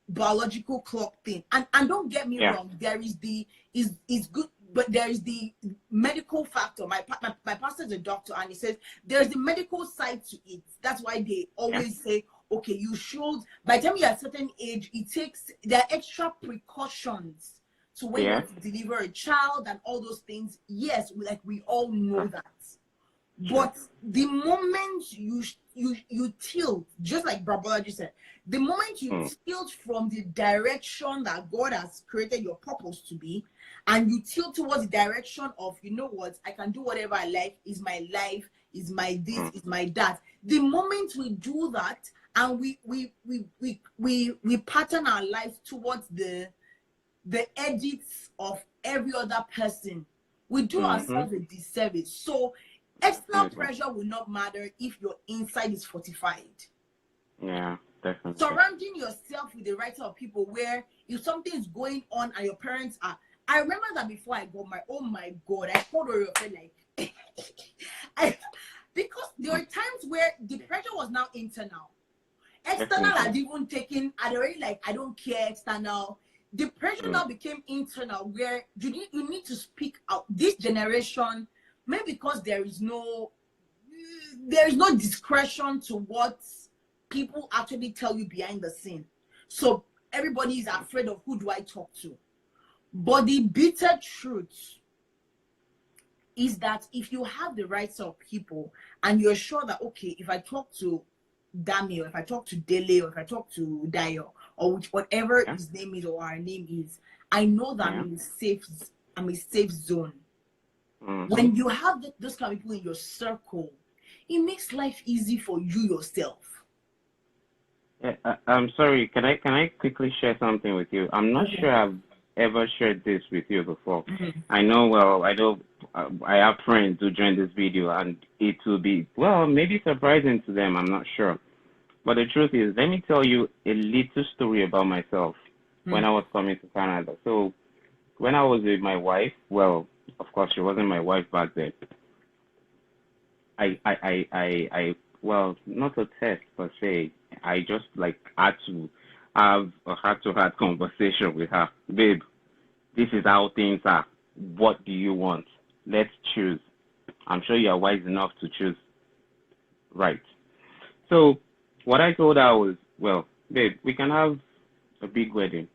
S1: biological clock thing, and don't get me wrong, there is the is good, but there is the medical factor. My pastor is a doctor, and he says there's the medical side to it. That's why they always say, okay, you should, by the time you're at a certain age, there are extra precautions to when you want to deliver a child and all those things. Yes, we all know that. But the moment you tilt, just like Brabala just said, the moment you tilt from the direction that God has created your purpose to be, and you tilt towards the direction of, you know what, I can do whatever I like, is my life, is my this, is my that. The moment we do that, and we pattern our lives towards the edits of every other person, we do ourselves a disservice. So external pressure will not matter if your inside is fortified.
S3: Yeah, definitely.
S1: Surrounding yourself with the right sort of people, where if something is going on and your parents are, I remember that before I got my, oh my God, I called Oreofe like because there were times where the pressure was now internal. External had even taken, I'd already like, I don't care, external. The pressure now became internal, where you need to speak out. This generation, maybe because there is no discretion to what people actually tell you behind the scene. So everybody is afraid of, who do I talk to? But the bitter truth is that if you have the right sort of people and you're sure that, okay, if I talk to Dami, or if I talk to Dele, or if I talk to Dayo, or whatever his name is or our name is, I know that I'm a safe zone. When you have those kind of people in your circle, it makes life easy for you yourself.
S3: I'm sorry, can I quickly share something with you? I'm not sure I've ever shared this with you before. I know I have friends who join this video, and it will be, well, maybe surprising to them, I'm not sure. But the truth is, let me tell you a little story about myself when I was coming to Canada. So when I was with my wife, well, of course, she wasn't my wife back then. I well, not a test per se. I just had to have a heart-to-heart conversation with her. Babe, this is how things are. What do you want? Let's choose. I'm sure you are wise enough to choose right. So what I told her was, well, babe, we can have a big wedding.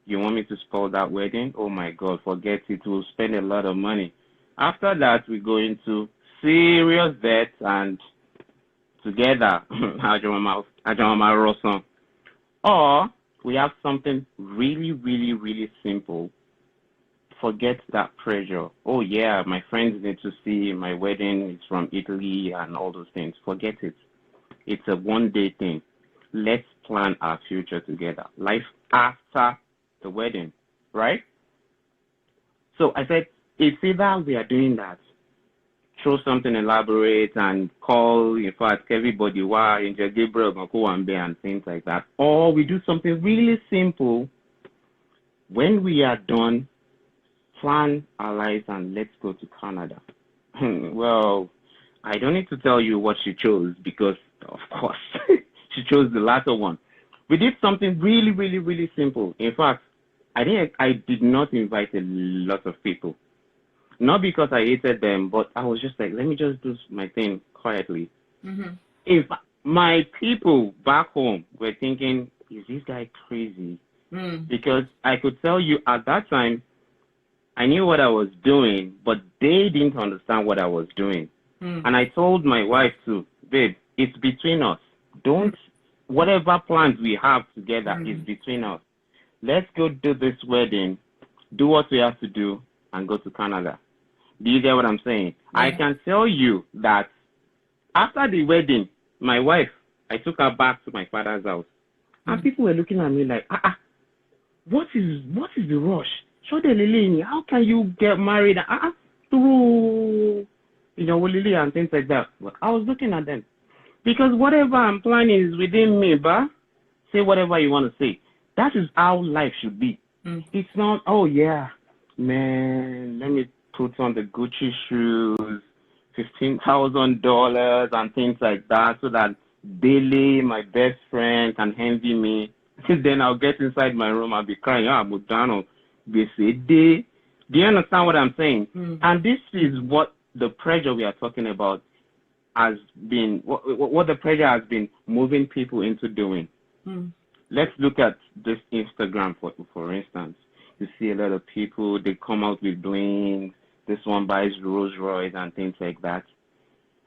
S3: You want me to spoil that wedding? Oh my God, forget it. We'll spend a lot of money. After that, we go into serious debt, and together, or we have something really, really, really simple. Forget that pressure. Oh yeah, my friends need to see my wedding. It's from Italy and all those things. Forget it. It's a one-day thing. Let's plan our future together. Life after the wedding, right? So I said, it's either we are doing that, throw something elaborate and call, in fact, everybody, wow, Angel Gabriel, and things like that, or we do something really simple. When we are done, plan our lives and let's go to Canada. Well, I don't need to tell you what she chose, because, of course, she chose the latter one. We did something really, really, really simple. In fact, I did not invite a lot of people. Not because I hated them, but I was just like, let me just do my thing quietly.
S1: Mm-hmm.
S3: If my people back home were thinking, is this guy crazy?
S1: Mm.
S3: Because I could tell you at that time, I knew what I was doing, but they didn't understand what I was doing.
S1: Mm.
S3: And I told my wife too, babe, it's between us. Don't, whatever plans we have together is between us. Let's go do this wedding, do what we have to do, and go to Canada. Do you get what I'm saying? I
S1: Yeah.
S3: can tell you that after the wedding, my wife, I took her back to my father's house. And people were looking at me like, what is the rush? Shode Lily, how can you get married? Through, Lily and things like that. But I was looking at them. Because whatever I'm planning is within me, but say whatever you want to say. That is how life should be. It's not, oh yeah, man, let me put on the Gucci shoes, $15,000 and things like that so that Bailey, my best friend, can envy me. Then I'll get inside my room, I'll be crying, Mudano, they say day. Do you understand what I'm saying? And this is what the pressure we are talking about has been, what the pressure has been moving people into doing. Let's look at this Instagram, for instance. You see a lot of people, they come out with bling, this one buys Rolls Royce and things like that.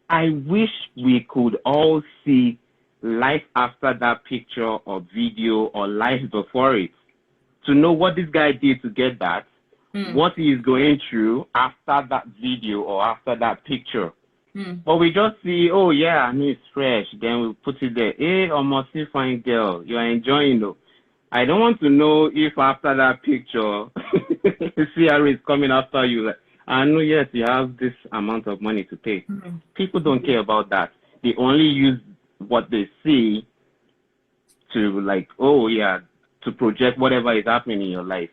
S3: I wish we could all see life after that picture or video or life before it to know what this guy did to get that, what he is going through after that video or after that picture. But we just see, oh yeah, I mean it's fresh. Then we put it there. Hey, almost fine girl, you are enjoying though. I don't want to know if after that picture, CRA is coming after you. Like, I know, yes, you have this amount of money to pay. People don't care about that. They only use what they see to like, oh yeah, to project whatever is happening in your life.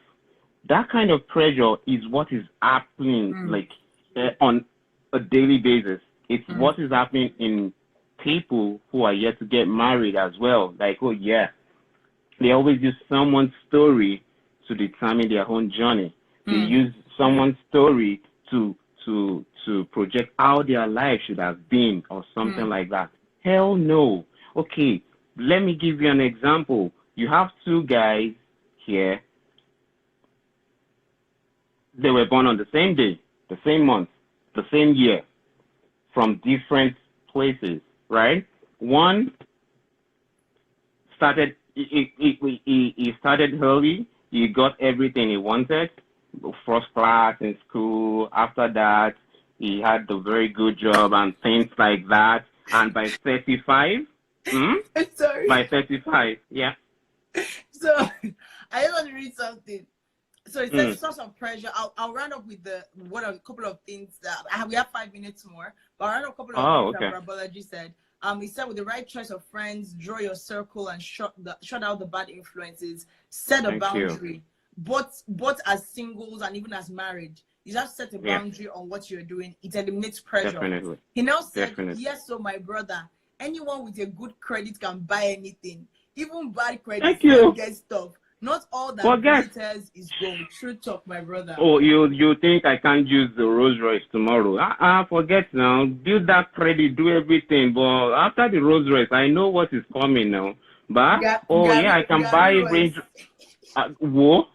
S3: That kind of pressure is what is happening like on a daily basis. It's what is happening in people who are yet to get married as well. Like, oh yeah, they always use someone's story to determine their own journey. They use someone's story to project how their life should have been or something like that. Hell no. Okay, let me give you an example. You have two guys here. They were born on the same day, the same month, the same year, from different places, right? One started, he started early. He got everything he wanted, first class in school. After that, he had a very good job and things like that. And by 35,
S1: Sorry.
S3: by 35, yeah.
S1: So I just want to read something. So it says source of pressure. I'll round up with a couple of things that we have 5 minutes more, but I'll round up a couple of things that Brabology said. He said with the right choice of friends, draw your circle and shut out the bad influences. Set a boundary. Both as singles and even as married, you have to set a boundary on what you're doing. It eliminates pressure.
S3: Definitely.
S1: He now said, yes, so my brother, anyone with a good credit can buy anything. Even bad credit can get stuff. Not all that glitters is gold. True talk, my brother.
S3: Oh, you think I can't use the Rolls Royce tomorrow? Forget now. Build that credit, do everything. But after the Rolls Royce, I know what is coming now. But I can buy Range. Whoa.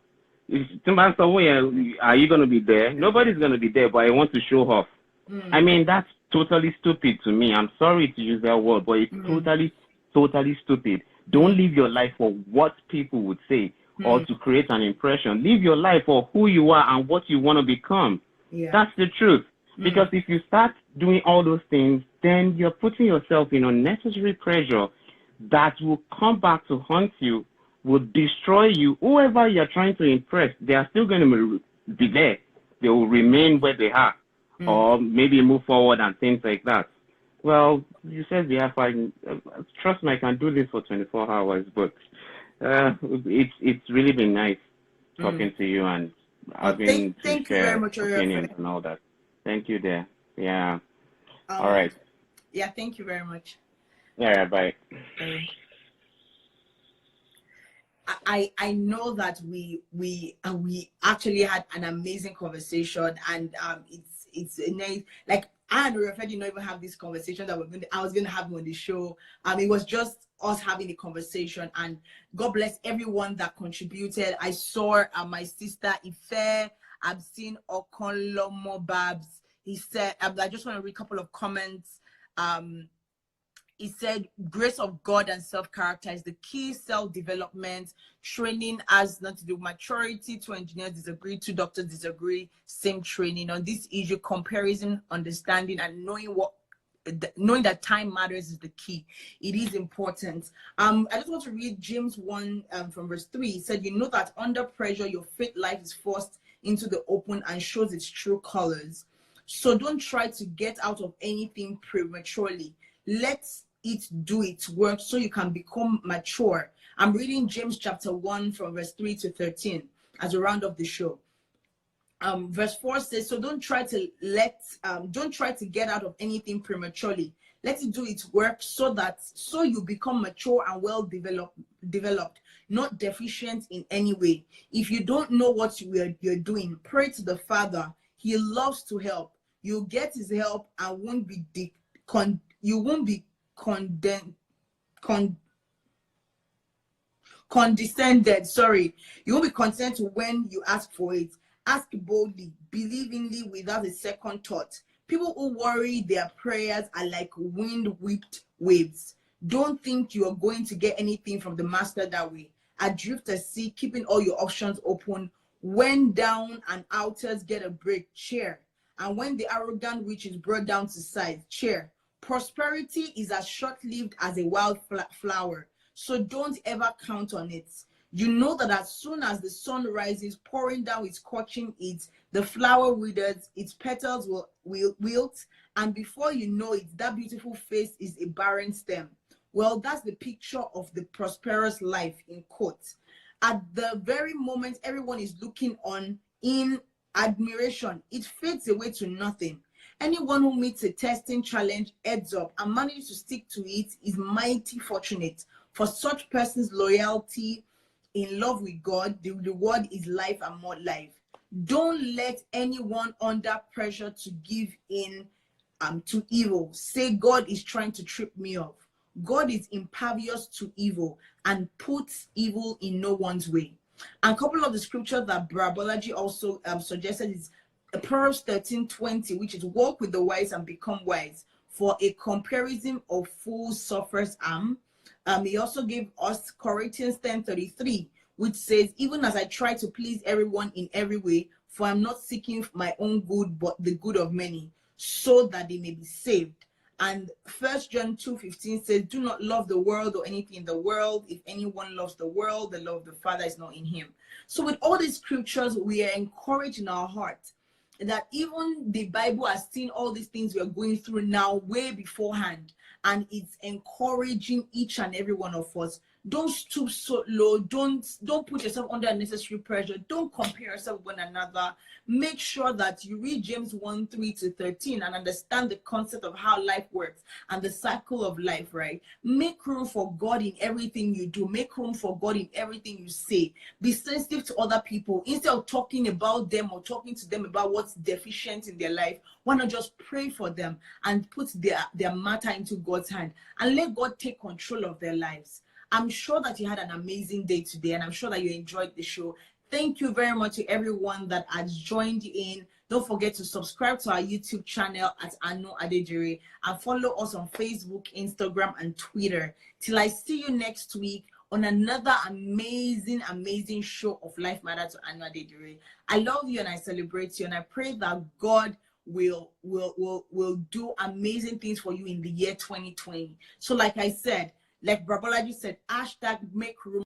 S3: Are you gonna be there? Nobody's gonna be there. But I want to show off. I mean, that's totally stupid to me. I'm sorry to use that word, but it's totally stupid. Don't live your life for what people would say or to create an impression. Live your life for who you are and what you want to become.
S1: Yeah.
S3: That's the truth. Because if you start doing all those things, then you're putting yourself in unnecessary pressure that will come back to haunt you, will destroy you. Whoever you're trying to impress, they are still going to be there. They will remain where they are or maybe move forward and things like that. Well, you said we have 5. Trust me, I can do this for 24 hours, but it's really been nice talking to you and having to share opinions and all that. Thank you, there. Yeah. All right.
S1: Yeah, thank you very much.
S3: Yeah, bye.
S1: I know that we actually had an amazing conversation, and it's a nice, like, I and Oreofe did not even have this conversation that I was gonna have on the show. It was just us having a conversation, and God bless everyone that contributed. I saw my sister Ife. I've seen Okonlomo Babs. He said, I just want to read a couple of comments. He said, grace of God and self-character is the key. Self-development, training has not to do with maturity. Two engineers disagree, two doctors disagree. Same training on this issue. Comparison, understanding, and knowing that time matters is the key. It is important. I just want to read James 1 from verse 3. He said, you know that under pressure, your faith life is forced into the open and shows its true colors. So don't try to get out of anything prematurely. Let it do its work so you can become mature. I'm reading James chapter 1 from verse 3 to 13 as a round of the show. Verse 4 says, so don't try to get out of anything prematurely. Let it do its work so you become mature and well developed, not deficient in any way. If you don't know what you're doing, pray to the Father. He loves to help. You'll get his help and won't be condescended. Sorry, you won't be content when you ask for it. Ask boldly, believingly, without a second thought. People who worry their prayers are like wind-whipped waves. Don't think you are going to get anything from the master that way. Adrift at sea, keeping all your options open. When down and outers get a break, cheer. And when the arrogant witch is brought down to size, cheer. Prosperity is as short-lived as a wild flower, so don't ever count on it. You know that as soon as the sun rises, pouring down its scorching heat, the flower withers, its petals will wilt, and before you know it, that beautiful face is a barren stem. Well, that's the picture of the prosperous life in quotes. At the very moment everyone is looking on in admiration, it fades away to nothing. Anyone who meets a testing challenge, heads up, and manages to stick to it is mighty fortunate. For such persons' loyalty in love with God, the reward is life and more life. Don't let anyone under pressure to give in to evil say God is trying to trip me off. God is impervious to evil and puts evil in no one's way. And a couple of the scriptures that Brabolaji also suggested is Proverbs 13:20, which is walk with the wise and become wise, for a comparison of fools suffers harm. He also gave us Corinthians 10:33, which says, even as I try to please everyone in every way, for I'm not seeking my own good, but the good of many, so that they may be saved. And 1 John 2:15 says, do not love the world or anything in the world. If anyone loves the world, the love of the Father is not in him. So with all these scriptures, we are encouraged in our heart that even the Bible has seen all these things we are going through now way beforehand, and it's encouraging each and every one of us. Don't stoop so low. Don't put yourself under unnecessary pressure. Don't compare yourself with one another. Make sure that you read James 1:3-13 and understand the concept of how life works and the cycle of life, right? Make room for God in everything you do. Make room for God in everything you say. Be sensitive to other people. Instead of talking about them or talking to them about what's deficient in their life, why not just pray for them and put their matter into God's hand and let God take control of their lives. I'm sure that you had an amazing day today, and I'm sure that you enjoyed the show. Thank you very much to everyone that has joined in. Don't forget to subscribe to our YouTube channel at Anu Adejire and follow us on Facebook, Instagram, and Twitter. Till I see you next week on another amazing show of Life Matter to Anu Adejire. I love you and I celebrate you, and I pray that God will do amazing things for you in the year 2020. So like I said, like Brabolaji said, #make room